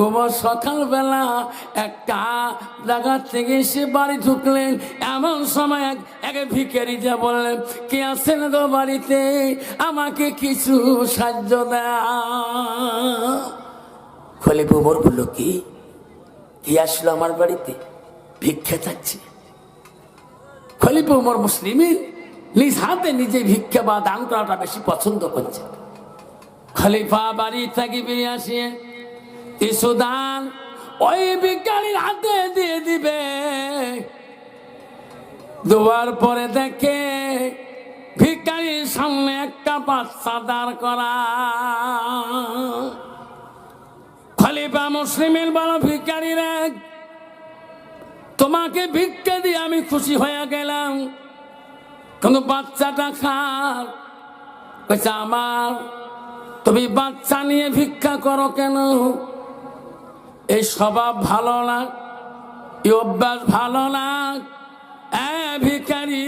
ওমর সকালবেলা একটা জায়গা থেকে এসে বাড়ি ঢুকলেন। এমন সময় এক ভিখারি যা বললেন, কে আছেন গো বাড়িতে, আমাকে কিছু সাহায্য দাও। খলিফা ওমর বলল, কি আসলো আমার বাড়িতে? ভিক্ষা চাচ্ছে। খলিফা ওমর মুসলিমের নিজ হাতে নিজে ভিক্ষা বা দান করাটা বেশি পছন্দ করছে। খলিফা বাড়ি থেকে বেরিয়ে আসে, কিছু দান ওই ভিখারির হাতে দিয়ে দিবে। দেওয়ার পরে দেখে ভিখারির সামনে একটা বাচ্চা দাঁড় করা। খলিফা মুসলিমের বড় ভিখারির, তোমাকে ভিক্ষা দিয়ে আমি খুশি হয়ে গেলাম, কিন্তু বাচ্চাটা খার। কইছে, আমার। তুমি বাচ্চা নিয়ে ভিক্ষা করো কেন? এই স্বভাব ভালো না, এই অভ্যাস ভালো না। ভিখারি,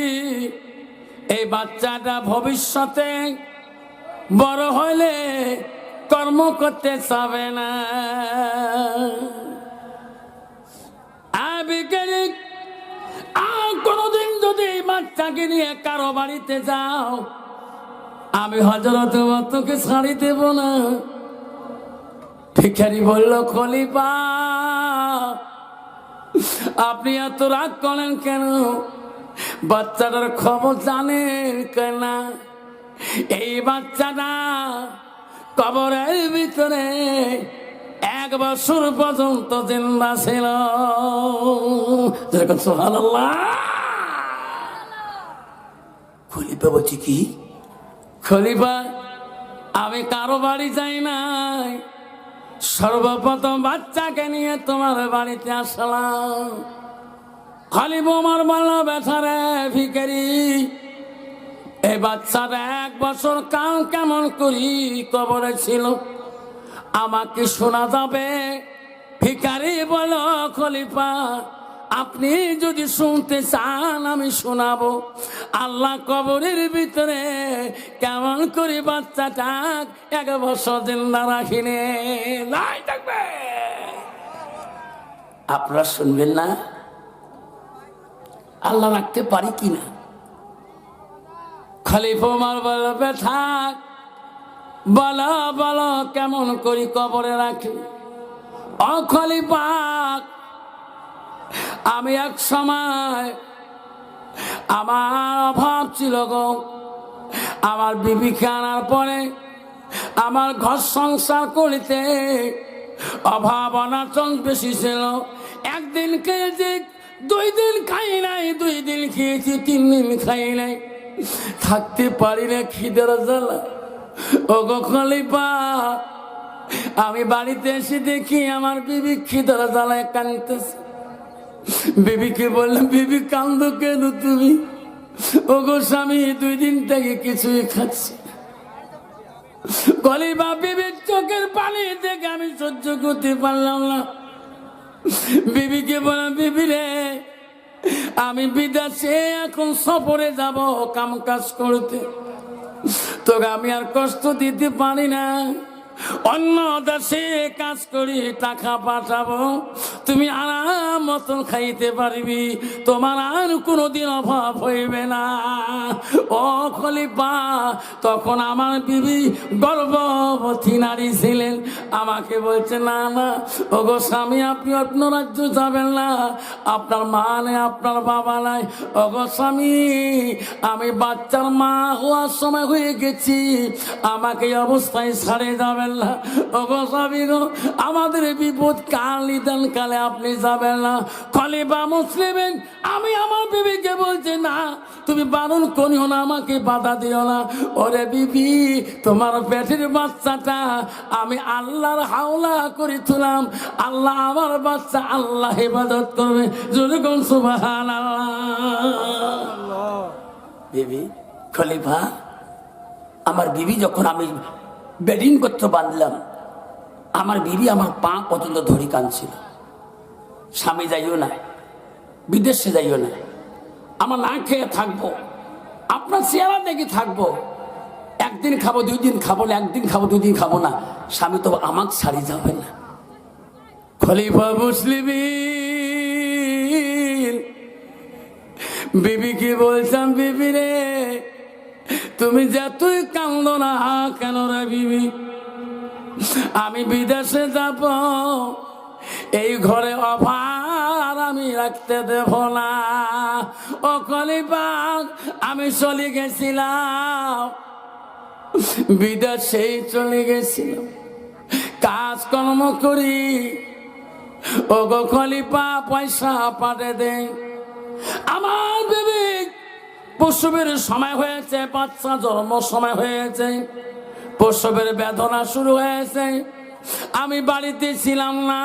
এই বাচ্চাটা ভবিষ্যতে বড় হলে কর্ম করতে চাবে না। ভিখারি, আর কোনদিন যদি এই বাচ্চাকে নিয়ে কারো বাড়িতে যাও, আমি হযরত তোকে ছাড়ি দেব না। ভিখারি বলল, খলিফা আপনি এত রাগ করেন কেন? বাচ্চাটার খবর জানেন কেন? এই বাচ্চাটা কবরের ভিতরে 1 বছর পর্যন্ত জিন্দা ছিল। সুবহানাল্লাহ। খলিফা বলছি, কি? খলিফা, আমি কারো বাড়ি যাই নাই, সর্বপ্রথম বাচ্চাকে নিয়ে তোমার বাড়িতে আসলাম। খলিফা ওমর বলল, বেচারে ভিখারি, এই বাচ্চাটা 1 বছর কাল কেমন করি কবরে ছিল, আমাকে শোনা যাবে? ভিখারি বলল, খলিফা আপনি যদি শুনতে চান আমি শোনাবো। আল্লাহ কবরের ভিতরে কেমন করে বাচ্চাটা 1 বছর জিন্দা রাখিনি। আপনারা শুনবেন না? আল্লাহ রাখতে পারি কিনা? খলিফা ওমর বলবে, থাক, বলো বলো কেমন করি কবরে রাখি। ও খলিফা, আমি এক সময় আমার অভাব ছিল গো। আমার বিবিকে আনার পরে আমার ঘর সংসার করিতে অভাব অনাটন বেশি ছিল। একদিন খেয়েছি, 2 দিন খাই নাই, 2 দিন খেয়েছি, 3 দিন খাই নাই, থাকতে পারি না খিদের জ্বালা। ও গো খলিফা, আমি বাড়িতে এসে দেখি আমার বিবি খিদের জ্বালায় কাঁদতেছে। বিবিকে বললাম, বিবি কান্দো কেন তুমি? ও গো স্বামী, 2 দিন থেকে কিছুই খাচ্ছি। খলিফা, বিবির চোখের পানি দেখে আমি সহ্য করতে পারলাম না। বিবিকে বললাম, বিবি রে, আমি বিদেশে এখন সফরে যাব কাম কাজ করতে, তোকে আমি আর কষ্ট দিতে পারি না। অন্য দেশে কাজ করি, টাকা পাঠাবো, তুমি আরাম মতন খাইতে পারবি, তোমার আর কোনোদিন অভাব হইবে না। ও খলিফা, তখন আমার বিবি গর্ভবতী নারী ছিলেন। আমাকে বলছে, না না ও গো স্বামী, আপনি অন্য রাজ্য যাবেন না, আপনার মা নেই, আপনার বাবা নাই। ও গো স্বামী, আমি বাচ্চার মা হওয়ার সময় হয়ে গেছি, আমাকে এই অবস্থায় ছাড়ে যাবেন না। ও গো স্বামী গো, আমাদের বিপদ কাল নিদান কালে আপনি যাবেন না। খলিফা মুসলিমিন, আমি আমার বিবিকে বলছি, না তুমি বারণ করিও না, আমাকে বাধা দিও না। ওরে বিবি, তোমার পেটের বাচ্চাটা আমি আল্লাহর হাওলা করে তুলাম, আল্লাহ আমার বাচ্চা আল্লাহ ইবাদত করবে। জোরে কোন সুবহানাল্লাহ। বিবি, খলিফা, আমার বিবি যখন আমি বেডিং করতে বাঁধলাম, আমার বিবি আমার পা পর্যন্ত ধরি কাঁদছিল। স্বামী যাইও না, বিদেশে যাইও না, আমার না খেয়ে থাকবো, আপনার চেহারা দেখে থাকবো, 1 দিন খাবো 2 দিন খাবো না, 1 দিন খাবো 2 দিন খাবো না, স্বামী তো আমাকে ছাড়ি যাবে না। খলিফা মুসলিম বিবিকে বলতাম, বিবি রে তুমি যতই কান্দো না কেন রে বিবি, আমি বিদেশে যাব, এই ঘরে অভার আমি রাখতে দেব না। ও খলিফা আমি চলে গেছিলাম, বিদেশেই চলে গেছিলাম, কাজকর্ম করি, ও গো খলিফা পয়সা পাঠে দেয়। আমার বিবি প্রসবের সময় হয়েছে, বাচ্চা জন্ম সময় হয়েছে, প্রসবের বেদনা শুরু হয়েছে, আমি বাড়িতে ছিলাম না।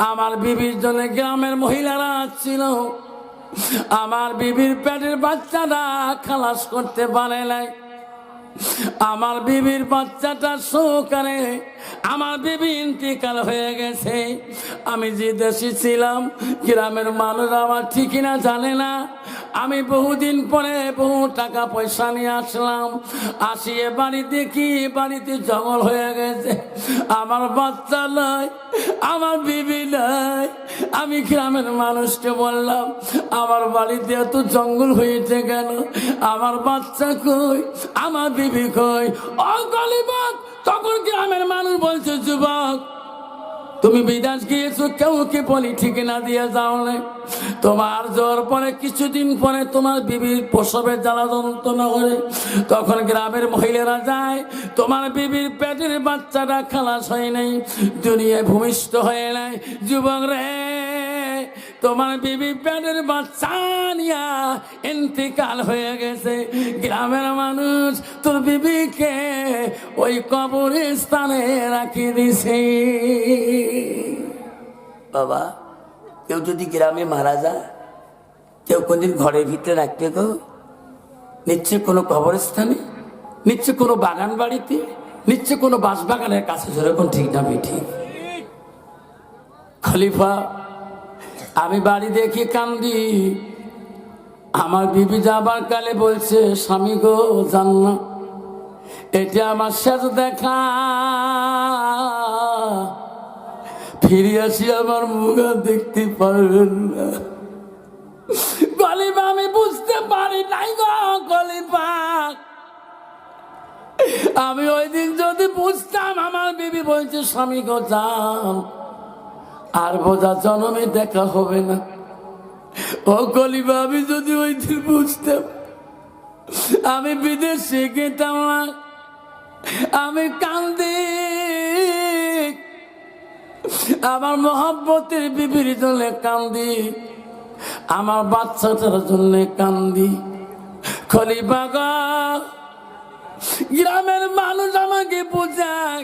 আমার বিবির জন্য গ্রামের মহিলারা ছিল, আমার বিবির পেটের বাচ্চাটা খালাস করতে পারে নাই। আমার বিবির বাচ্চাটা সহকারে আমার বিবি ইন্তিকাল হয়ে গেছে। আমি যে দেশে ছিলাম গ্রামের মানুষ আমার ঠিকানা জানে না। আমি বহুদিন পরে বহু টাকা পয়সা নিয়ে আসলাম, আসিয়ে বাড়ি দেখি বাড়িতে জঙ্গল হয়ে গেছে, আমার বাচ্চা নয়, আমার বিবি নয়। আমি গ্রামের মানুষকে বললাম আমার বাড়িতে এত জঙ্গল হয়েছে কেন, আমার বাচ্চা কই, আমার বিবি কই। ও খলিফা তখন গ্রামের মানুষ বলছে, যুবক তুমি বিদেশ গিয়েছো, কেউ কি বলি ঠিকানা দিয়ে যাও না, তোমার যাওয়ার পরে কিছুদিন পরে তোমার বিবির প্রসবের জ্বালা যন্ত্রণা করে, তখন গ্রামের মহিলারা যায়, তোমার বিবির পেটের বাচ্চাটা খালাস হয় নাই, দুনিয়ায় ভূমিষ্ঠ হয়ে নাই। যুবক রে তোমার বিবি পেটের বাচ্চা নিয়া ইন্তিকাল হয়ে গেছে, গ্রামের মানুষ তোর বিবিকে ওই কবরস্থানে রাখি দিছে। বাবা কেউ যদি গ্রামে মারা যায়, কেউ কোনদিন ঘরের ভিতরে রাখবে গো? নিচ্ছে কোনো কবরস্থানে, নিচ্ছে কোনো বাগান বাড়িতে, নিচ্ছে কোনো বাঁশবাগানের কাছে, যেরকম ঠিক না ঠিক। খলিফা আমি বাড়ি দেখি কান্দি, আমার বিবি যাবার কালে বলছে, স্বামী গো জান না, এটা আমার সাথে দেখা, ফিরে আসি আমার মুখ আর দেখতে পারবেন না। খলিফা আমি বুঝতে পারি নাই গো খলিফা, আমি ওই দিন যদি বুঝতাম, আমার বিবি বলছে স্বামী গো যান, আর বোঝা জন্মে দেখা হবে না। ও খলিফা আমি যদি ওই দিন বুঝতাম, আমি বিদেশে গেতাম না। আমি কান্দি, আমার মহব্বতের বিবির জন্য কান্দি, আমার বাচ্চাটার জন্য কান্দি। খলিফা গো গ্রামের মানুষ আমাকে বোঝায়,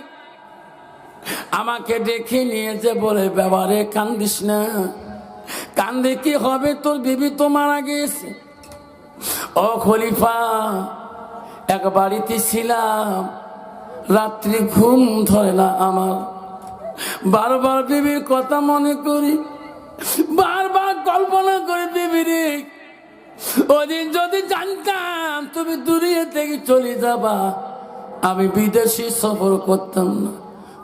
আমাকে ডেকে নিয়েছে, বলে বাবারে কান্দিস না, কান্দে কি হবে, তোর বিবি তো মারা গেছে। ও খলিফা এক বাড়িতে ছিলাম, রাত্রি ঘুম ধরে না আমার, বারবার বিবির কথা মনে করি, বারবার কল্পনা করি বিবিরে, ওদিন যদি জানতাম তুমি দূরিয়ে থেকে চলে যাবা, আমি বিদেশি সফর করতাম না।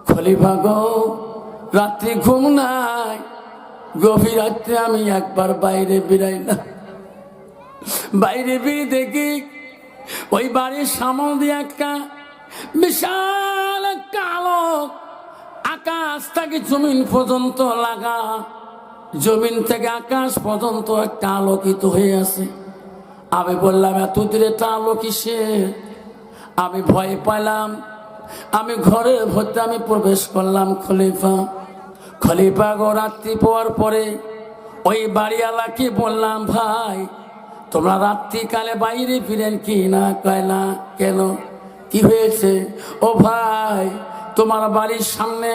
খলিফা গো রাত্রি ঘুম নাই, গভীর রাত্রে আমি একবার বাইরে বেরাই না, বাইরে বেরিয়ে দেখি ওই বাড়ির সামনে দিয়ে একটা বিশাল একটা আলো, আকাশ থেকে জমিন পর্যন্ত লাগা, জমিন থেকে আকাশ পর্যন্ত একটা আলোকিত হয়ে আছে। আমি বললাম এত দূরে একটা আলো কিসের? আমি ভয় পাইলাম, আমি ঘরের ভেতরে আমি প্রবেশ করলাম। খলিফা গো রাত্রি পর পরে ওই বাড়িওয়ালাকে বললাম, ভাই তোমরা রাত্রিকালে বাইরে ফিরেন কি না? কয় না। কেন, কি হয়েছে? ও ভাই তোমার বাড়ির সামনে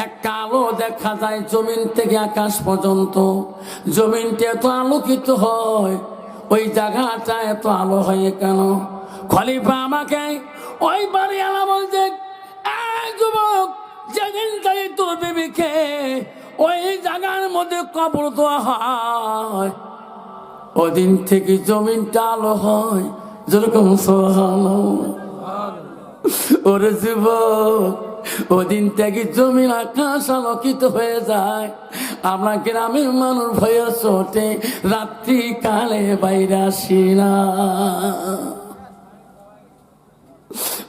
একটা আলো দেখা যায়, জমিন থেকে আকাশ পর্যন্ত, জমিনটা এত আলোকিত হয়, ওই জায়গাটা এত আলো হয় কেন? খলিফা আমাকে ওই বাড়িওয়ালা বলছে, এই যুবক যেদিন তাই তোর বিবিকে ওই জায়গার মধ্যে কবর দেওয়া হয়, ওদিন থেকে জমিনটা আলো হয়। যেরকম সুবহানাল্লাহ। ওরে যুবক ওদিন থেকে জমির আকাশ আলোকিত হয়ে যায়। আমরা গ্রামের মানুষ ভয়ে ছোটে রাত্রি কালে বাইরে আসি না।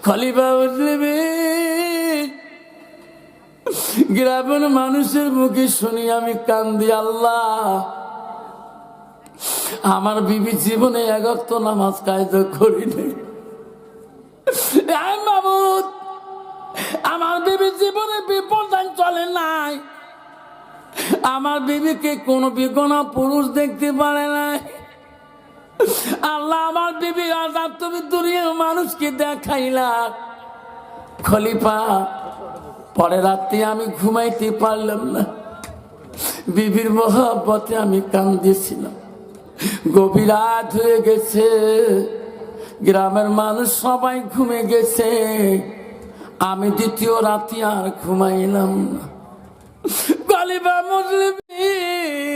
খলিফা মুসলিমিন গ্রামের মানুষের মুখে শুনি আমি কান্দি, আল্লাহ আমার বিবি জীবনে এক ওয়াক্ত নামাজ কায়দা করিনি। মাহমুদ আমার বিবি জীবনে বিপর্যয় চলে নাই, আমার বিবিকে কোন বিকোনা পুরুষ দেখতে পারে নাই। আল্লাহ আমার বিবি আজাব তুমি দুনিয়ার মানুষকে দেখাইলা। খলিফা পরে রাত্রে আমি ঘুমাইতে পারলাম না, বিবির মহব্বতে আমি কান্দিছিলাম। গভীর রাত হয়ে গেছে, গ্রামের মানুষ সবাই ঘুমে গেছে, আমি দ্বিতীয় রাতে আর ঘুমাইলাম না। খলিফা মুসলিমিন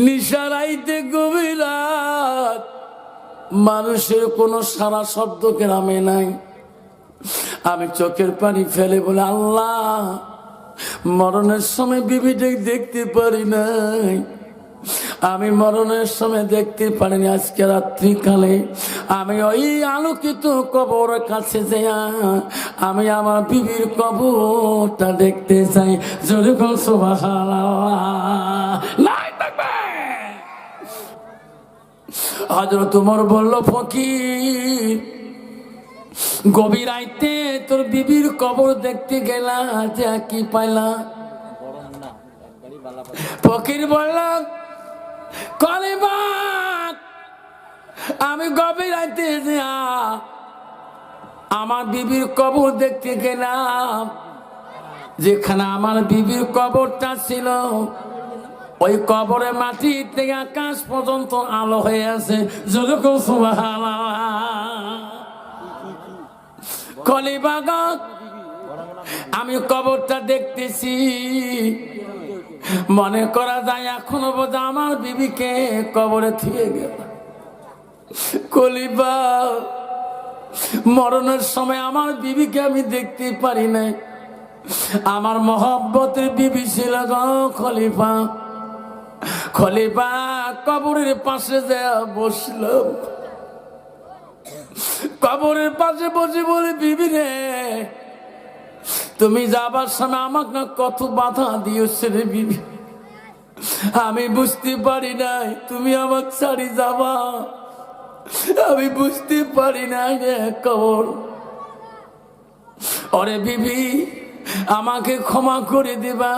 নিশারাইতে গভীর রাত, মানুষের কোনো সারা শব্দ গ্রামে নাই। আমি চোখের পানি ফেলে বলে, আল্লাহ মরণের সময় বিবিটা দেখতে পারি নাই, আমি মরণের সময় দেখতে পারিনি। আজকে রাত্রিকালে আমি ওই আলোকিত কবর কাছে যাই, আমি আমার বিবির কবরটা দেখতে চাই। জোরে বল সুবহানাল্লাহ। নাই থাকবে হযরত ওমর বলল, ফকির গভীর রাইতে তোর বিবির কবর দেখতে গেলা, যে কি পাইলা? ফকির বলল, খলিফা আমি গভীর রাইতে আমার বিবির কবর দেখতে গেলাম, যেখানে আমার বিবির কবরটা ছিল ওই কবরে মাটি থেকে আকাশ পর্যন্ত আলো হয়ে আছে। যেরকম সুবহানাল্লাহ। খলিফা আমি কবরটা দেখতেছি, মনে করা যায় এখনো বোধ আমার বিবিকে কবরে থুয়ে গেল। খলিফা মরণের সময় আমার বিবিকে আমি দেখতে পারি নাই, আমার মহব্বতের বিবি ছিল গো খলিফা। খলিফা কবরের পাশে যা বসলাম, কবরের পাশে বসে বলে, বিবি রে তুমি যাবার সময় আমাকে কত বাধা দিয়েছে রে বিবি, আমি বুঝতে পারি নাই তুমি আমার ছাড়ি যাবা, আমি বুঝতে পারি নাই রে কবর। ওরে বিবি আমাকে ক্ষমা করে দিবা।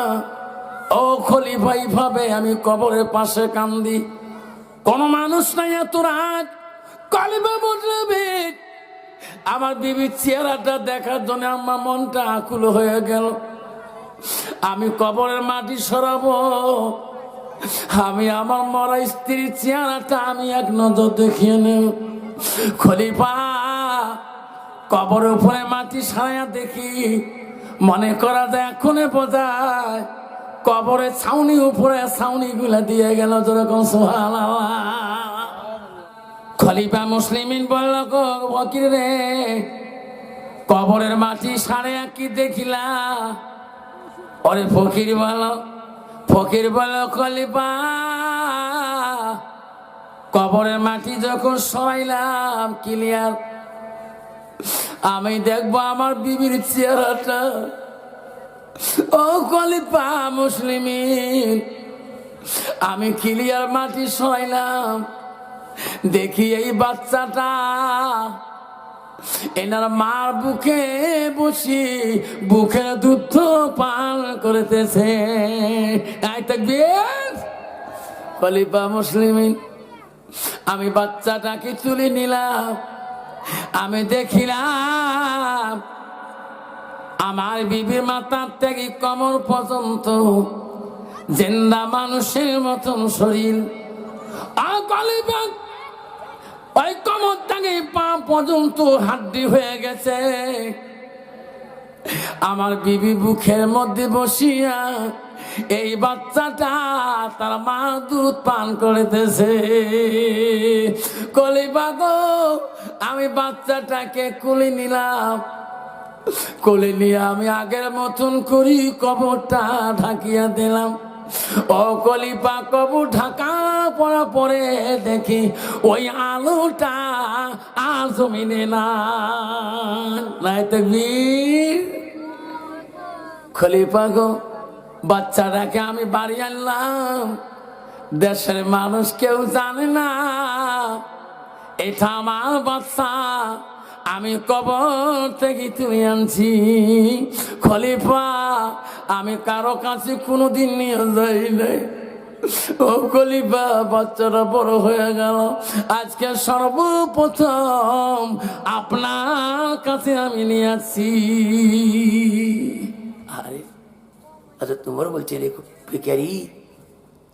ও খলিফা এইভাবে আমি কবরের পাশে কান্দি, কোন মানুষ নাই এত রাত। খলিফা মুসলিমিন আমার বিবির চেহারাটা দেখার জন্য আমার মনটা আকুল হয়ে গেল। আমি কবরের মাটি সরাবো, আমি আমার মরা স্ত্রীর চেহারাটা আমি এক নজর দেখিয়ে নেব। খলিফা কবরের উপরে মাটি সারাইয়া দেখি, মনে করা যায় এখনই বোঝায় কবরের ছাউনি উপরে ছাউনি গুলা দিয়ে গেল। যেরকম সুবহানাল্লাহ। খলিফা মুসলিমিন বলল, গো ফকির রে কবরের মাটি সাড়ে কি দেখিলা? ওরে ফকির বল, খলিফা কবরের মাটি যখন সরাইলাম ক্লিয়ার, আমি দেখবো আমার বিবির চেহারাটা। ও খলিফা মুসলিমিন আমি ক্লিয়ার মাটি সরাইলাম, দেখি এই বাচ্চাটা এনার মার বুকে বসি বুকের দুধ পান করতেছে। খলিফা মুসলিমিন আমি বাচ্চাটাকে তুলে নিলাম, আমি দেখিলাম আমার বিবির মাথার থেকে কোমর পর্যন্ত জিন্দা মানুষের মতন শরীর। ওই কোমর থেকে পা পর্যন্ত হাড্ডি হয়ে গেছে। আমার বিবি বুকের মধ্যে বসিয়া এই বাচ্চাটা তার মা দুধ পান করিতেছে। খলিফা গো আমি বাচ্চাটাকে কুলে নিলাম, কোলে নিয়ে আমি আগের মতন করি কবরটা ঢাকিয়া দিলাম। ও কলিপা কবর ঢাকা পড়া পরে দেখি ওই আলোটা আর জমিনে নাই তাকবীর। খলিফা গো, বাচ্চাটাকে আমি বাড়ি আনলাম, দেশের মানুষ কেউ জানে না এটা আমার বাচ্চা, আমি কবর থেকে তুলে আনছি। খলিফা, আমি কারো কাছে কোনোদিন নিয়ে যাই নাই। ও খলিফা, বাচ্চাটা বড় হয়ে গেল, আজকে সর্বপ্রথম আপনার কাছে আমি নিয়ে আসছি। আরে আচ্ছা, তোমার বলছে রে ভিখারি,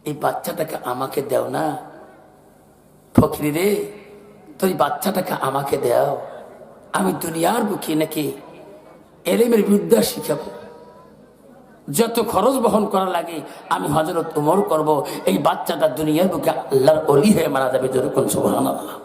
এই বাচ্চাটাকে আমাকে দাও না। ফকিরি রে, তুই বাচ্চাটাকে আমাকে দাও, আমি দুনিয়ার বুকে নাকি এলেমের বিদ্যা শিখাবো, যত খরচ বহন করা লাগে আমি হযরত ওমর করব। এই বাচ্চাটা দুনিয়ার বুকে আল্লাহর ওলি হয়ে মারা যাবে। যেরকম সুবহানাল্লাহ।